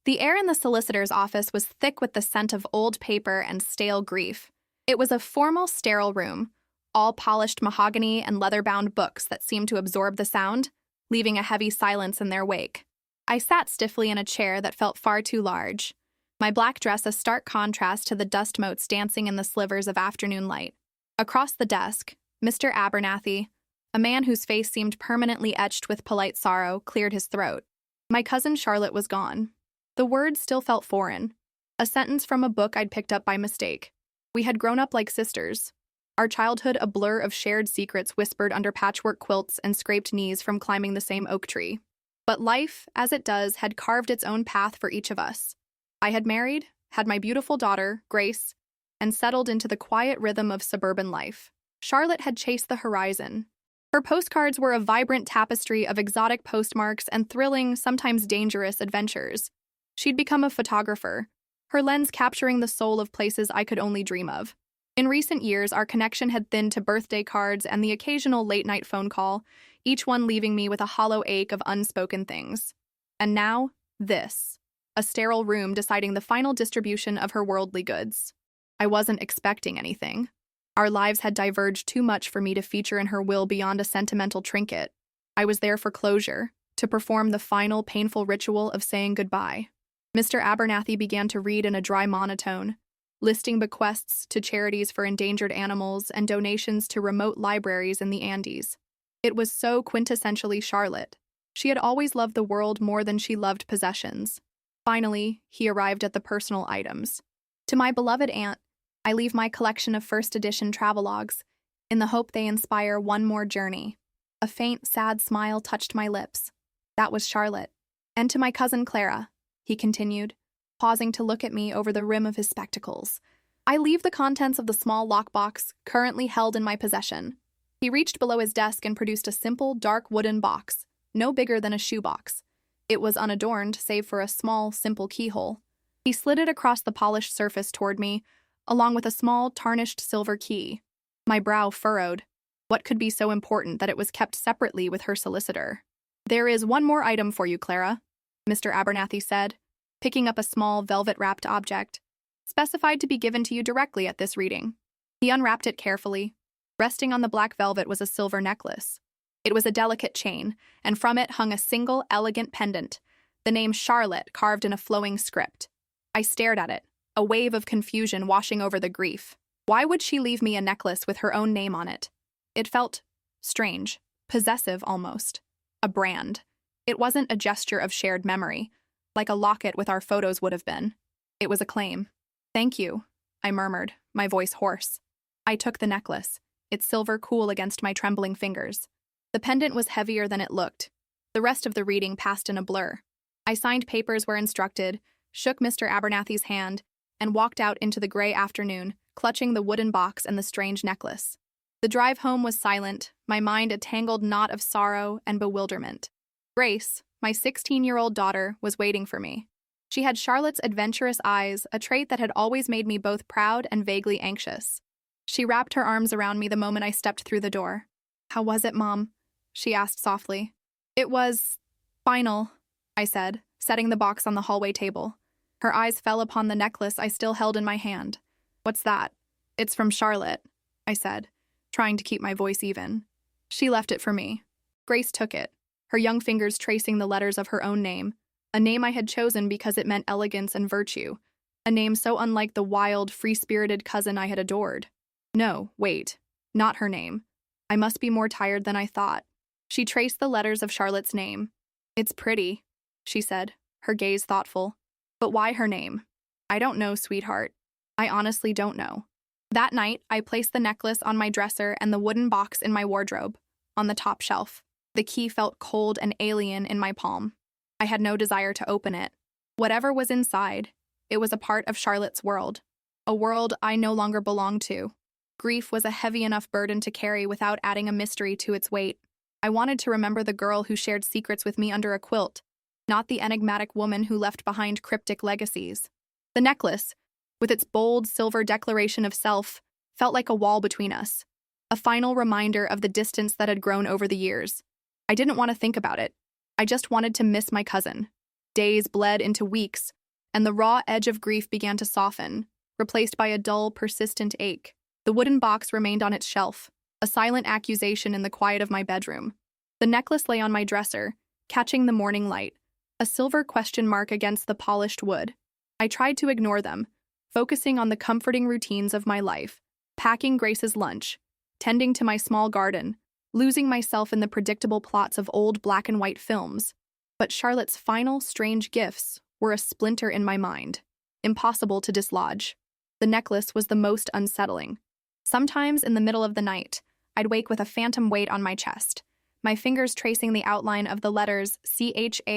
The air in the solicitor's office was thick with the scent of old paper and stale grief. It was a formal, sterile room, all polished mahogany and leather-bound books that seemed to absorb the sound, leaving a heavy silence in their wake. I sat stiffly in a chair that felt far too large, my black dress a stark contrast to the dust motes dancing in the slivers of afternoon light. Across the desk, Mr. Abernathy, a man whose face seemed permanently etched with polite sorrow, cleared his throat. My cousin Charlotte was gone. The words still felt foreign, a sentence from a book I'd picked up by mistake. We had grown up like sisters, our childhood a blur of shared secrets whispered under patchwork quilts and scraped knees from climbing the same oak tree. But life, as it does, had carved its own path for each of us. I had married, had my beautiful daughter, Grace, and settled into the quiet rhythm of suburban life. Charlotte had chased the horizon. Her postcards were a vibrant tapestry of exotic postmarks and thrilling, sometimes dangerous adventures. She'd become a photographer, her lens capturing the soul of places I could only dream of. In recent years, our connection had thinned to birthday cards and the occasional late-night phone call, each one leaving me with a hollow ache of unspoken things. And now, this. A sterile room deciding the final distribution of her worldly goods. I wasn't expecting anything. Our lives had diverged too much for me to feature in her will beyond a sentimental trinket. I was there for closure, to perform the final, painful ritual of saying goodbye. Mr. Abernathy began to read in a dry monotone, listing bequests to charities for endangered animals and donations to remote libraries in the Andes. It was so quintessentially Charlotte. She had always loved the world more than she loved possessions. Finally, he arrived at the personal items. To my beloved aunt, I leave my collection of first edition travelogues, in the hope they inspire one more journey. A faint, sad smile touched my lips. That was Charlotte. And to my cousin Clara, he continued, pausing to look at me over the rim of his spectacles. I leave the contents of the small lockbox currently held in my possession. He reached below his desk and produced a simple, dark wooden box, no bigger than a shoebox. It was unadorned, save for a small, simple keyhole. He slid it across the polished surface toward me, along with a small, tarnished silver key. My brow furrowed. What could be so important that it was kept separately with her solicitor? "There is one more item for you, Clara," Mr. Abernathy said, picking up a small, velvet-wrapped object, specified to be given to you directly at this reading. He unwrapped it carefully. Resting on the black velvet was a silver necklace. It was a delicate chain, and from it hung a single, elegant pendant, the name Charlotte carved in a flowing script. I stared at it, a wave of confusion washing over the grief. Why would she leave me a necklace with her own name on it? It felt strange, possessive almost. A brand. It wasn't a gesture of shared memory, like a locket with our photos would have been. It was a claim. "Thank you," I murmured, my voice hoarse. I took the necklace, its silver cool against my trembling fingers. The pendant was heavier than it looked. The rest of the reading passed in a blur. I signed papers where instructed, shook Mr. Abernathy's hand, and walked out into the gray afternoon, clutching the wooden box and the strange necklace. The drive home was silent, my mind a tangled knot of sorrow and bewilderment. Grace, my 16-year-old daughter, was waiting for me. She had Charlotte's adventurous eyes, a trait that had always made me both proud and vaguely anxious. She wrapped her arms around me the moment I stepped through the door. "How was it, Mom?" she asked softly. "It was final," I said, setting the box on the hallway table. Her eyes fell upon the necklace I still held in my hand. "What's that?" "It's from Charlotte," I said, trying to keep my voice even. "She left it for me." Grace took it, her young fingers tracing the letters of her own name, a name I had chosen because it meant elegance and virtue, a name so unlike the wild, free-spirited cousin I had adored. No, wait, not her name. I must be more tired than I thought. She traced the letters of Charlotte's name. "It's pretty," she said, her gaze thoughtful. "But why her name?" "I don't know, sweetheart. I honestly don't know." That night, I placed the necklace on my dresser and the wooden box in my wardrobe, on the top shelf. The key felt cold and alien in my palm. I had no desire to open it. Whatever was inside, it was a part of Charlotte's world, a world I no longer belonged to. Grief was a heavy enough burden to carry without adding a mystery to its weight. I wanted to remember the girl who shared secrets with me under a quilt, not the enigmatic woman who left behind cryptic legacies. The necklace, with its bold silver declaration of self, felt like a wall between us, a final reminder of the distance that had grown over the years. I didn't want to think about it. I just wanted to miss my cousin. Days bled into weeks, and the raw edge of grief began to soften, replaced by a dull, persistent ache. The wooden box remained on its shelf, a silent accusation in the quiet of my bedroom. The necklace lay on my dresser, catching the morning light, a silver question mark against the polished wood. I tried to ignore them, focusing on the comforting routines of my life, packing Grace's lunch, tending to my small garden, losing myself in the predictable plots of old black and white films. But Charlotte's final, strange gifts were a splinter in my mind, impossible to dislodge. The necklace was the most unsettling. Sometimes in the middle of the night, I'd wake with a phantom weight on my chest, my fingers tracing the outline of the letters CHARLOTTE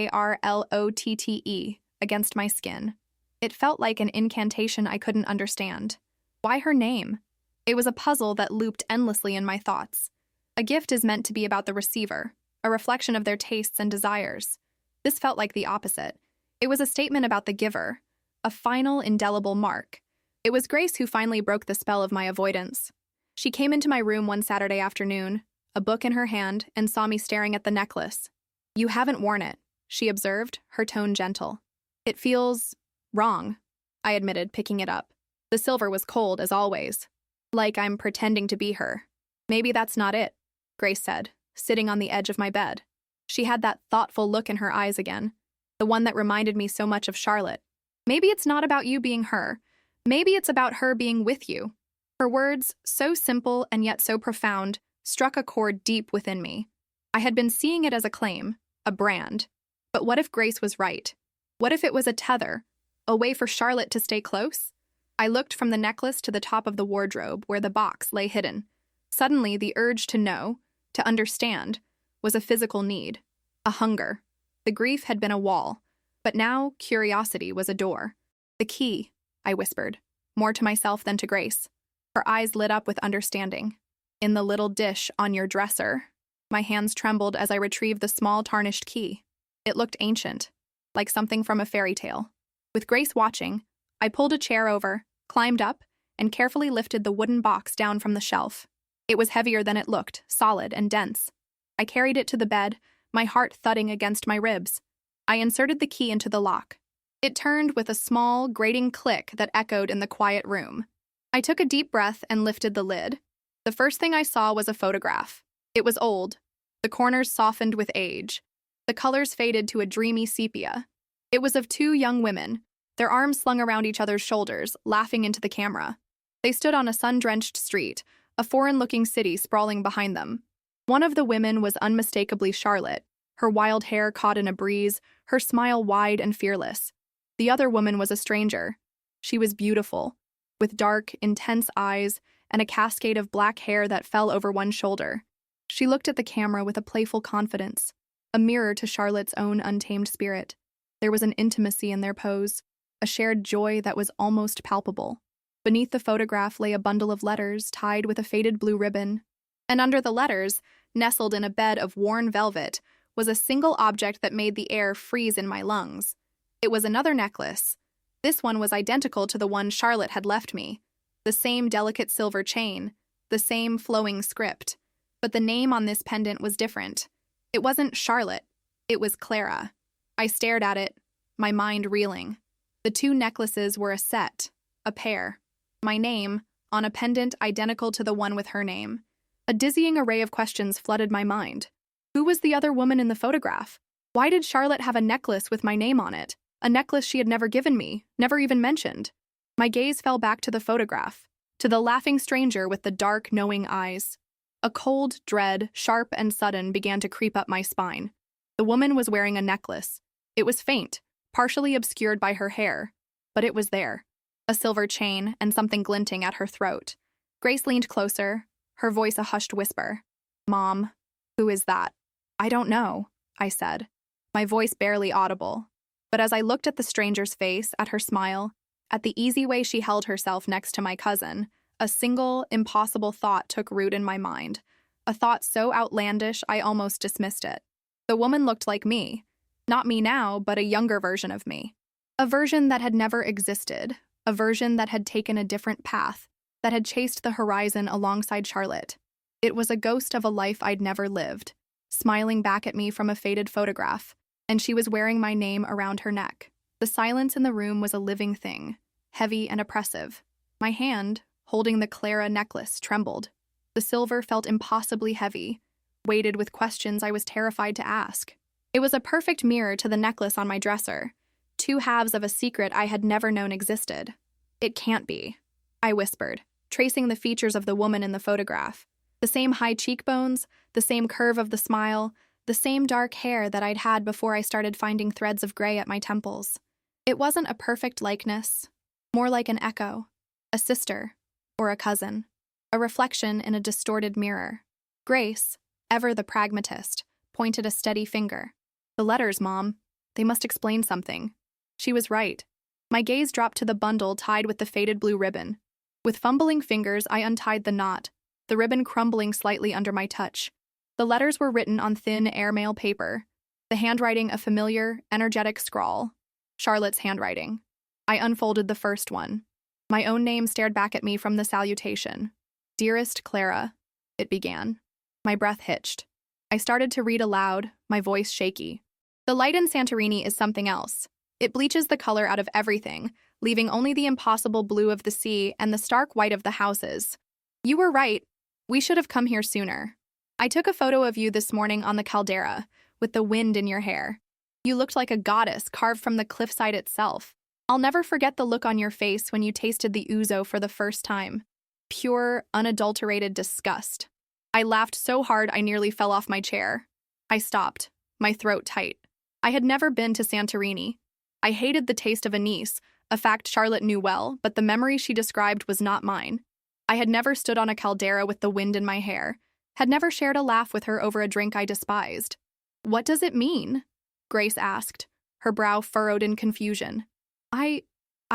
against my skin. It felt like an incantation I couldn't understand. Why her name? It was a puzzle that looped endlessly in my thoughts. A gift is meant to be about the receiver, a reflection of their tastes and desires. This felt like the opposite. It was a statement about the giver, a final, indelible mark. It was Grace who finally broke the spell of my avoidance. She came into my room one Saturday afternoon, a book in her hand, and saw me staring at the necklace. "You haven't worn it," she observed, her tone gentle. "It feels wrong," I admitted, picking it up. The silver was cold, as always. "Like I'm pretending to be her." "Maybe that's not it," Grace said, sitting on the edge of my bed. She had that thoughtful look in her eyes again, the one that reminded me so much of Charlotte. "Maybe it's not about you being her. Maybe it's about her being with you." Her words, so simple and yet so profound, struck a chord deep within me. I had been seeing it as a claim, a brand. But what if Grace was right? What if it was a tether, a way for Charlotte to stay close? I looked from the necklace to the top of the wardrobe where the box lay hidden. Suddenly, the urge to know, to understand, was a physical need, a hunger. The grief had been a wall, but now curiosity was a door. "The key," I whispered, more to myself than to Grace. Her eyes lit up with understanding. "In the little dish on your dresser." My hands trembled as I retrieved the small tarnished key. It looked ancient, like something from a fairy tale. With Grace watching, I pulled a chair over, climbed up, and carefully lifted the wooden box down from the shelf. It was heavier than it looked, solid and dense. I carried it to the bed, my heart thudding against my ribs. I inserted the key into the lock. It turned with a small, grating click that echoed in the quiet room. I took a deep breath and lifted the lid. The first thing I saw was a photograph. It was old. The corners softened with age. The colors faded to a dreamy sepia. It was of two young women, their arms slung around each other's shoulders, laughing into the camera. They stood on a sun-drenched street, a foreign-looking city sprawling behind them. One of the women was unmistakably Charlotte, her wild hair caught in a breeze, her smile wide and fearless. The other woman was a stranger. She was beautiful, with dark, intense eyes and a cascade of black hair that fell over one shoulder. She looked at the camera with a playful confidence, a mirror to Charlotte's own untamed spirit. There was an intimacy in their pose, a shared joy that was almost palpable. Beneath the photograph lay a bundle of letters tied with a faded blue ribbon, and under the letters, nestled in a bed of worn velvet, was a single object that made the air freeze in my lungs. It was another necklace. This one was identical to the one Charlotte had left me. The same delicate silver chain, the same flowing script. But the name on this pendant was different. It wasn't Charlotte. It was Clara. I stared at it, my mind reeling. The two necklaces were a set, a pair. My name, on a pendant identical to the one with her name. A dizzying array of questions flooded my mind. Who was the other woman in the photograph? Why did Charlotte have a necklace with my name on it? A necklace she had never given me, never even mentioned. My gaze fell back to the photograph, to the laughing stranger with the dark, knowing eyes. A cold dread, sharp and sudden, began to creep up my spine. The woman was wearing a necklace. It was faint, partially obscured by her hair, but it was there. A silver chain and something glinting at her throat. Grace leaned closer, her voice a hushed whisper. "Mom, who is that?" "I don't know," I said, my voice barely audible. But as I looked at the stranger's face, at her smile, at the easy way she held herself next to my cousin, a single, impossible thought took root in my mind, a thought so outlandish I almost dismissed it. The woman looked like me. Not me now, but a younger version of me. A version that had never existed, a version that had taken a different path, that had chased the horizon alongside Charlotte. It was a ghost of a life I'd never lived, smiling back at me from a faded photograph, and she was wearing my name around her neck. The silence in the room was a living thing, heavy and oppressive. My hand, holding the Clara necklace, trembled. The silver felt impossibly heavy, weighted with questions I was terrified to ask. It was a perfect mirror to the necklace on my dresser, two halves of a secret I had never known existed. "It can't be," I whispered, tracing the features of the woman in the photograph. The same high cheekbones, the same curve of the smile, the same dark hair that I'd had before I started finding threads of gray at my temples. It wasn't a perfect likeness, more like an echo, a sister, or a cousin, a reflection in a distorted mirror. Grace, ever the pragmatist, pointed a steady finger. "The letters, Mom. They must explain something." She was right. My gaze dropped to the bundle tied with the faded blue ribbon. With fumbling fingers, I untied the knot, the ribbon crumbling slightly under my touch. The letters were written on thin airmail paper, the handwriting a familiar, energetic scrawl. Charlotte's handwriting. I unfolded the first one. My own name stared back at me from the salutation. "Dearest Clara," it began. My breath hitched. I started to read aloud, my voice shaky. "The light in Santorini is something else. It bleaches the color out of everything, leaving only the impossible blue of the sea and the stark white of the houses. You were right. We should have come here sooner. I took a photo of you this morning on the caldera, with the wind in your hair. You looked like a goddess carved from the cliffside itself. I'll never forget the look on your face when you tasted the ouzo for the first time. Pure, unadulterated disgust. I laughed so hard I nearly fell off my chair. I stopped, my throat tight. I had never been to Santorini. I hated the taste of anise, a fact Charlotte knew well, but the memory she described was not mine. I had never stood on a caldera with the wind in my hair, had never shared a laugh with her over a drink I despised. "What does it mean?" Grace asked, her brow furrowed in confusion. I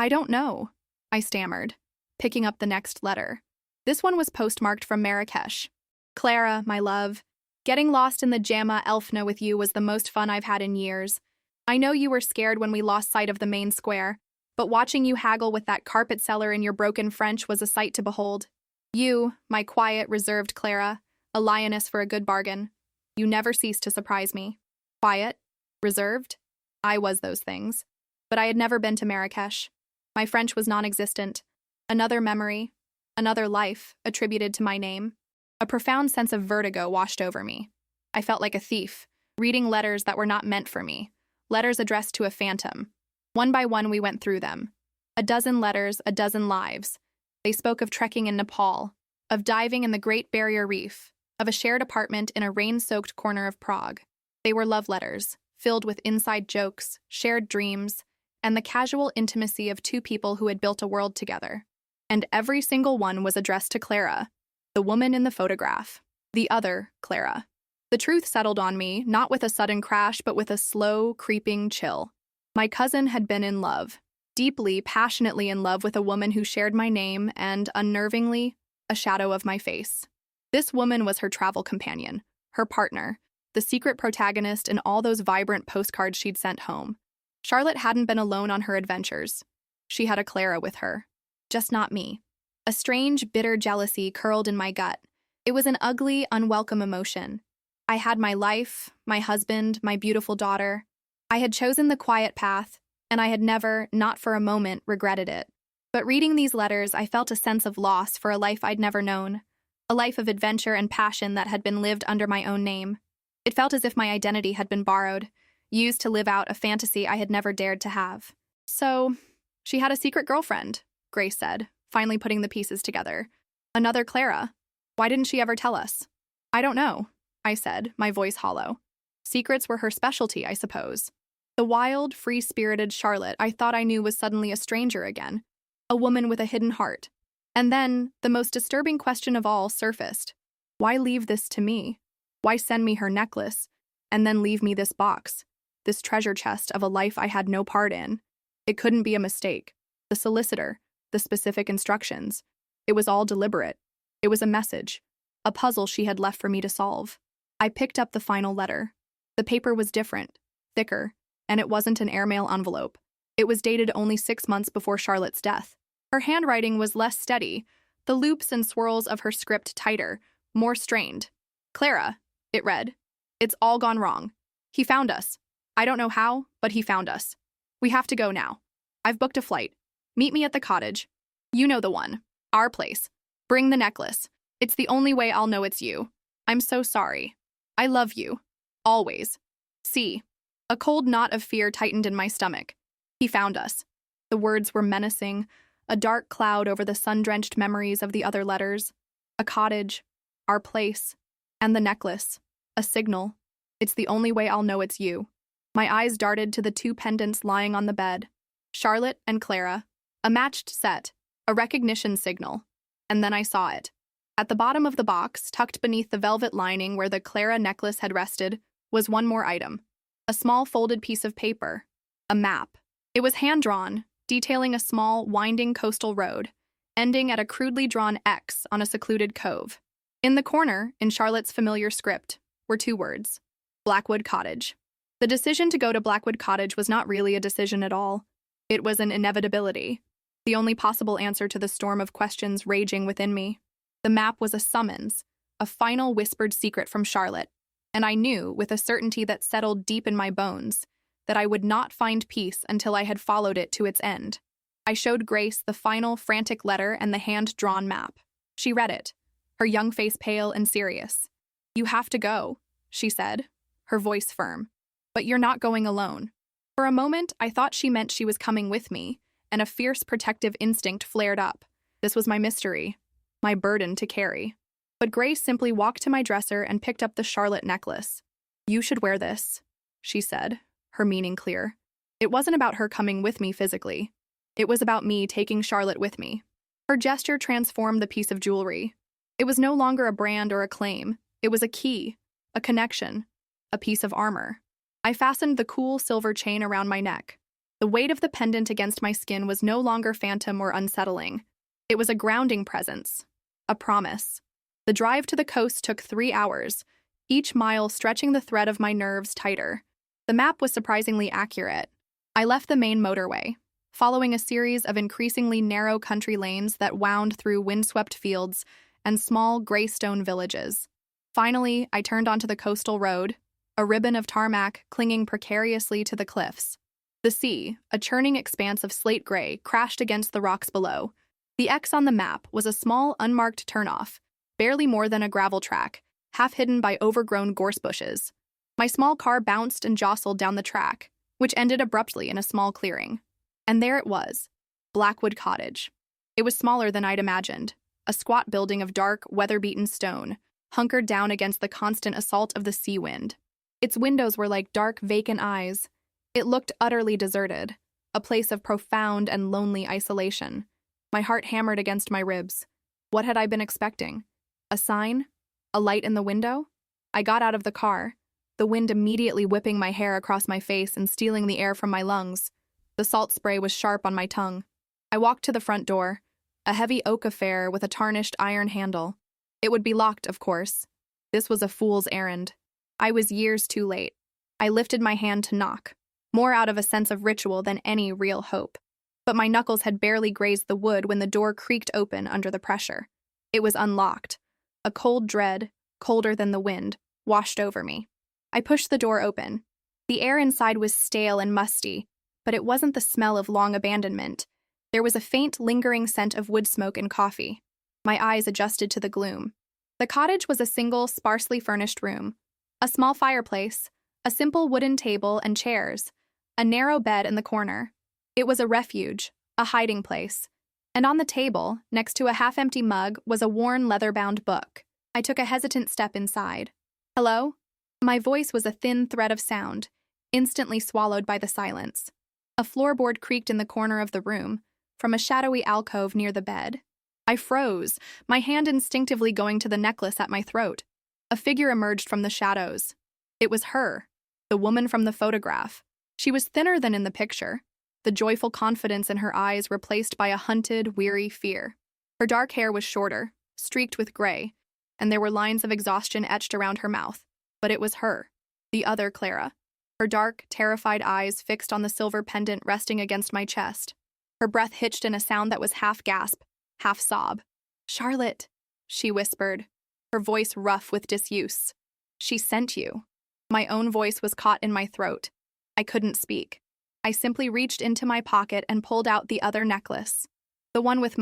don't know," I stammered, picking up the next letter. This one was postmarked from Marrakesh. "Clara, my love, getting lost in the Jama Elfna with you was the most fun I've had in years. I know you were scared when we lost sight of the main square, but watching you haggle with that carpet seller in your broken French was a sight to behold. You, my quiet, reserved Clara, a lioness for a good bargain. You never cease to surprise me. Quiet? Reserved? I was those things. But I had never been to Marrakesh. My French was non-existent. Another memory, another life, attributed to my name. A profound sense of vertigo washed over me. I felt like a thief, reading letters that were not meant for me, letters addressed to a phantom. One by one we went through them. A dozen letters, a dozen lives. They spoke of trekking in Nepal, of diving in the Great Barrier Reef, of a shared apartment in a rain-soaked corner of Prague. They were love letters, filled with inside jokes, shared dreams, and the casual intimacy of two people who had built a world together. And every single one was addressed to Clara, the woman in the photograph, the other Clara. The truth settled on me, not with a sudden crash, but with a slow, creeping chill. My cousin had been in love, deeply, passionately in love with a woman who shared my name and, unnervingly, a shadow of my face. This woman was her travel companion, her partner, the secret protagonist in all those vibrant postcards she'd sent home. Charlotte hadn't been alone on her adventures. She had a Clara with her. Just not me. A strange, bitter jealousy curled in my gut. It was an ugly, unwelcome emotion. I had my life, my husband, my beautiful daughter. I had chosen the quiet path, and I had never, not for a moment, regretted it. But reading these letters, I felt a sense of loss for a life I'd never known, a life of adventure and passion that had been lived under my own name. It felt as if my identity had been borrowed, used to live out a fantasy I had never dared to have. "So, she had a secret girlfriend," Grace said, finally putting the pieces together. "Another Clara. Why didn't she ever tell us?" "I don't know," I said, my voice hollow. Secrets were her specialty, I suppose. The wild, free-spirited Charlotte I thought I knew was suddenly a stranger again, a woman with a hidden heart. And then, the most disturbing question of all surfaced. Why leave this to me? Why send me her necklace, and then leave me this box, this treasure chest of a life I had no part in? It couldn't be a mistake. The solicitor, the specific instructions. It was all deliberate. It was a message, a puzzle she had left for me to solve. I picked up the final letter. The paper was different, thicker, and it wasn't an airmail envelope. It was dated only 6 months before Charlotte's death. Her handwriting was less steady, the loops and swirls of her script tighter, more strained. "Clara," it read, "it's all gone wrong. He found us. I don't know how, but he found us. We have to go now. I've booked a flight. Meet me at the cottage. You know the one. Our place. Bring the necklace. It's the only way I'll know it's you. I'm so sorry. I love you. Always. See. A cold knot of fear tightened in my stomach. He found us. The words were menacing, a dark cloud over the sun-drenched memories of the other letters. A cottage. Our place. And the necklace. A signal. It's the only way I'll know it's you. My eyes darted to the two pendants lying on the bed. Charlotte and Clara. A matched set. A recognition signal. And then I saw it. At the bottom of the box, tucked beneath the velvet lining where the Clara necklace had rested, was one more item. A small folded piece of paper. A map. It was hand-drawn, detailing a small, winding coastal road, ending at a crudely drawn X on a secluded cove. In the corner, in Charlotte's familiar script, were two words. Blackwood Cottage. The decision to go to Blackwood Cottage was not really a decision at all. It was an inevitability. The only possible answer to the storm of questions raging within me. The map was a summons, a final whispered secret from Charlotte, and I knew, with a certainty that settled deep in my bones, that I would not find peace until I had followed it to its end. I showed Grace the final frantic letter and the hand-drawn map. She read it, her young face pale and serious. "You have to go," she said, her voice firm. "But you're not going alone." For a moment, I thought she meant she was coming with me, and a fierce protective instinct flared up. This was my mystery, my burden to carry. But Grace simply walked to my dresser and picked up the Charlotte necklace. "You should wear this," she said, her meaning clear. It wasn't about her coming with me physically. It was about me taking Charlotte with me. Her gesture transformed the piece of jewelry. It was no longer a brand or a claim. It was a key, a connection, a piece of armor. I fastened the cool silver chain around my neck. The weight of the pendant against my skin was no longer phantom or unsettling. It was a grounding presence, a promise. The drive to the coast took 3 hours, each mile stretching the thread of my nerves tighter. The map was surprisingly accurate. I left the main motorway, following a series of increasingly narrow country lanes that wound through windswept fields and small gray stone villages. Finally, I turned onto the coastal road, a ribbon of tarmac clinging precariously to the cliffs. The sea, a churning expanse of slate gray, crashed against the rocks below. The X on the map was a small, unmarked turnoff, barely more than a gravel track, half hidden by overgrown gorse bushes. My small car bounced and jostled down the track, which ended abruptly in a small clearing. And there it was, Blackwood Cottage. It was smaller than I'd imagined, a squat building of dark, weather-beaten stone, hunkered down against the constant assault of the sea wind. Its windows were like dark, vacant eyes. It looked utterly deserted, a place of profound and lonely isolation. My heart hammered against my ribs. What had I been expecting? A sign? A light in the window? I got out of the car, the wind immediately whipping my hair across my face and stealing the air from my lungs. The salt spray was sharp on my tongue. I walked to the front door, a heavy oak affair with a tarnished iron handle. It would be locked, of course. This was a fool's errand. I was years too late. I lifted my hand to knock, more out of a sense of ritual than any real hope. But my knuckles had barely grazed the wood when the door creaked open under the pressure. It was unlocked. A cold dread, colder than the wind, washed over me. I pushed the door open. The air inside was stale and musty, but it wasn't the smell of long abandonment. There was a faint, lingering scent of wood smoke and coffee. My eyes adjusted to the gloom. The cottage was a single, sparsely furnished room. A small fireplace, a simple wooden table and chairs, a narrow bed in the corner. It was a refuge, a hiding place. And on the table, next to a half-empty mug, was a worn leather-bound book. I took a hesitant step inside. "Hello?" My voice was a thin thread of sound, instantly swallowed by the silence. A floorboard creaked in the corner of the room, from a shadowy alcove near the bed. I froze, my hand instinctively going to the necklace at my throat. A figure emerged from the shadows. It was her, the woman from the photograph. She was thinner than in the picture, the joyful confidence in her eyes replaced by a hunted, weary fear. Her dark hair was shorter, streaked with gray, and there were lines of exhaustion etched around her mouth. But it was her, the other Clara. Her dark, terrified eyes fixed on the silver pendant resting against my chest. Her breath hitched in a sound that was half gasp, half sob. "Charlotte," she whispered, her voice rough with disuse. "She sent you." My own voice was caught in my throat. I couldn't speak. I simply reached into my pocket and pulled out the other necklace. The one with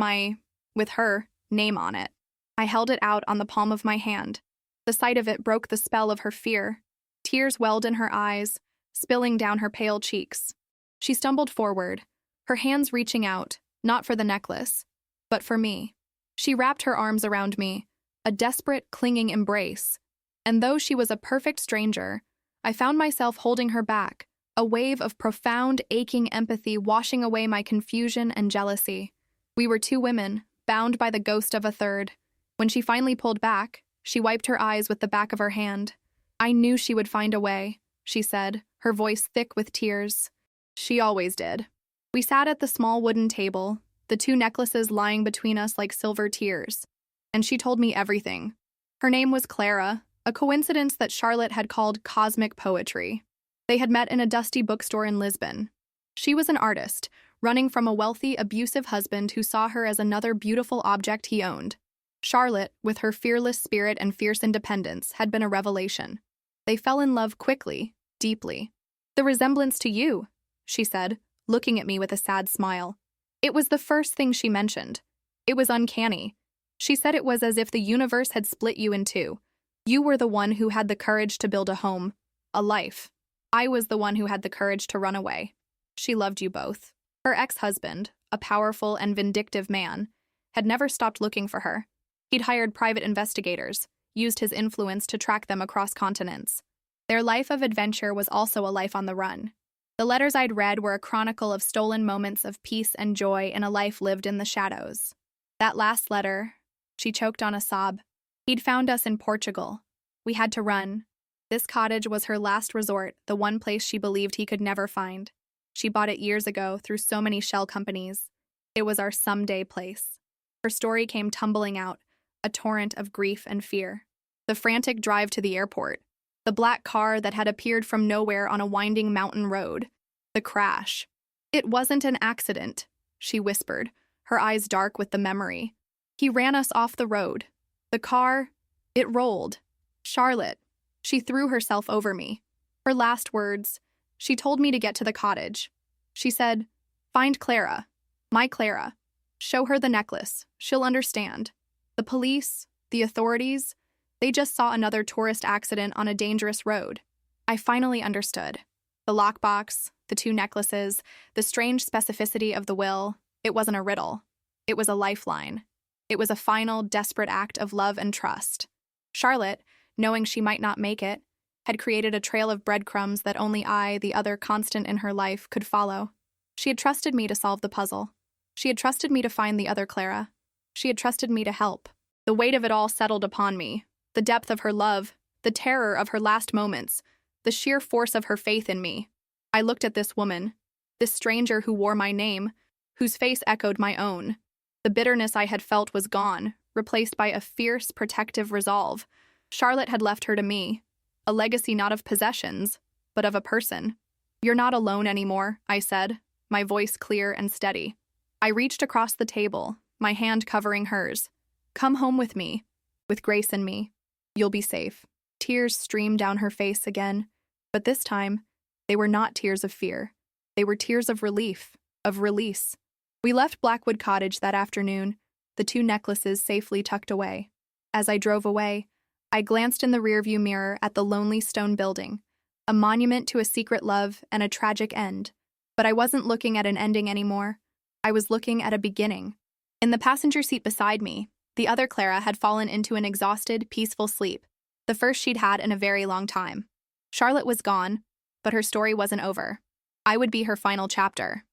her name on it. I held it out on the palm of my hand. The sight of it broke the spell of her fear. Tears welled in her eyes, spilling down her pale cheeks. She stumbled forward, her hands reaching out, not for the necklace, but for me. She wrapped her arms around me, a desperate, clinging embrace. And though she was a perfect stranger, I found myself holding her back, a wave of profound, aching empathy washing away my confusion and jealousy. We were two women, bound by the ghost of a third. When she finally pulled back, she wiped her eyes with the back of her hand. "I knew she would find a way," she said, her voice thick with tears. She always did. We sat at the small wooden table, the two necklaces lying between us like silver tears. And she told me everything. Her name was Clara, a coincidence that Charlotte had called cosmic poetry. They had met in a dusty bookstore in Lisbon. She was an artist, running from a wealthy, abusive husband who saw her as another beautiful object he owned. Charlotte, with her fearless spirit and fierce independence, had been a revelation. They fell in love quickly, deeply. "The resemblance to you," she said, looking at me with a sad smile. It was the first thing she mentioned. It was uncanny. She said it was as if the universe had split you in two. You were the one who had the courage to build a home, a life. I was the one who had the courage to run away. She loved you both. Her ex-husband, a powerful and vindictive man, had never stopped looking for her. He'd hired private investigators, used his influence to track them across continents. Their life of adventure was also a life on the run. The letters I'd read were a chronicle of stolen moments of peace and joy in a life lived in the shadows. That last letter, she choked on a sob. He'd found us in Portugal. We had to run. This cottage was her last resort, the one place she believed he could never find. She bought it years ago through so many shell companies. It was our someday place. Her story came tumbling out, a torrent of grief and fear. The frantic drive to the airport. The black car that had appeared from nowhere on a winding mountain road. The crash. "It wasn't an accident," she whispered, her eyes dark with the memory. "He ran us off the road. The car, it rolled. Charlotte." She threw herself over me. Her last words, she told me to get to the cottage. She said, "Find Clara, my Clara. Show her the necklace. She'll understand. The police, the authorities, they just saw another tourist accident on a dangerous road." I finally understood. The lockbox, the two necklaces, the strange specificity of the will. It wasn't a riddle. It was a lifeline. It was a final, desperate act of love and trust. Charlotte, knowing she might not make it, had created a trail of breadcrumbs that only I, the other constant in her life, could follow. She had trusted me to solve the puzzle. She had trusted me to find the other Clara. She had trusted me to help. The weight of it all settled upon me. The depth of her love, the terror of her last moments, the sheer force of her faith in me. I looked at this woman, this stranger who wore my name, whose face echoed my own. The bitterness I had felt was gone, replaced by a fierce, protective resolve. Charlotte had left her to me, a legacy not of possessions, but of a person. "You're not alone anymore," I said, my voice clear and steady. I reached across the table, my hand covering hers. "Come home with me, with Grace and me. You'll be safe." Tears streamed down her face again, but this time, they were not tears of fear. They were tears of relief, of release. We left Blackwood Cottage that afternoon, the two necklaces safely tucked away. As I drove away, I glanced in the rearview mirror at the lonely stone building, a monument to a secret love and a tragic end. But I wasn't looking at an ending anymore. I was looking at a beginning. In the passenger seat beside me, the other Clara had fallen into an exhausted, peaceful sleep, the first she'd had in a very long time. Charlotte was gone, but her story wasn't over. I would be her final chapter.